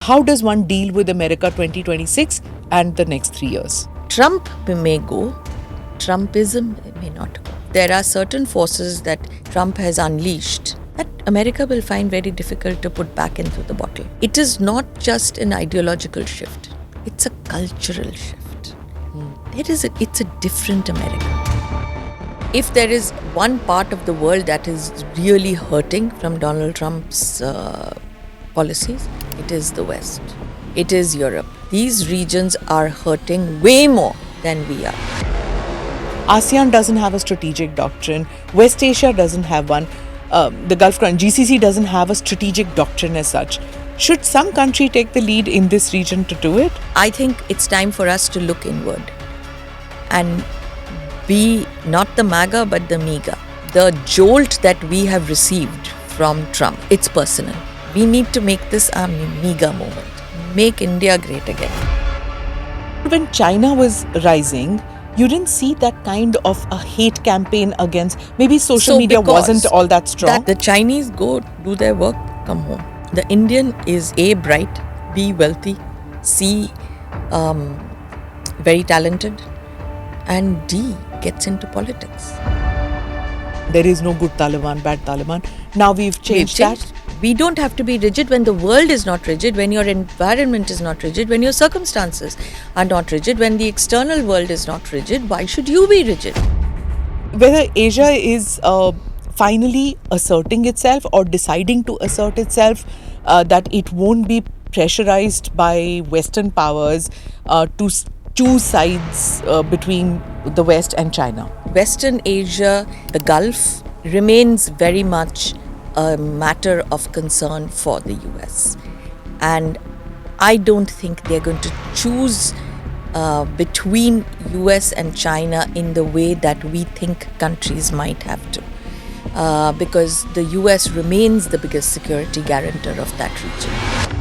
how does one deal with America 2026 and the next 3 years? Trump may go, Trumpism may not go. There are certain forces that Trump has unleashed that America will find very difficult to put back into the bottle. It is not just an ideological shift, it's a cultural shift. It's a different America. If there is one part of the world that is really hurting from Donald Trump's policies, it is the West. It is Europe. These regions are hurting way more than we are. ASEAN doesn't have a strategic doctrine. West Asia doesn't have one. The Gulf country, GCC doesn't have a strategic doctrine as such. Should some country take the lead in this region to do it? I think it's time for us to look inward and be not the MAGA but the MIGA. The jolt that we have received from Trump, it's personal. We need to make this a MIGA moment. Make India great again. When China was rising, you didn't see that kind of a hate campaign against, maybe social media wasn't all that strong. The Chinese go do their work, come home. The Indian is A, bright, B, wealthy, C, very talented, and D, gets into politics. There is no good Taliban, bad Taliban. Now we've changed that. We don't have to be rigid when the world is not rigid, when your environment is not rigid, when your circumstances are not rigid, when the external world is not rigid. Why should you be rigid? Whether Asia is finally asserting itself or deciding to assert itself, that it won't be pressurized by Western powers to choose sides between the West and China. Western Asia, the Gulf, remains very much a matter of concern for the US. And I don't think they're going to choose between US and China in the way that we think countries might have to. Because the US remains the biggest security guarantor of that region.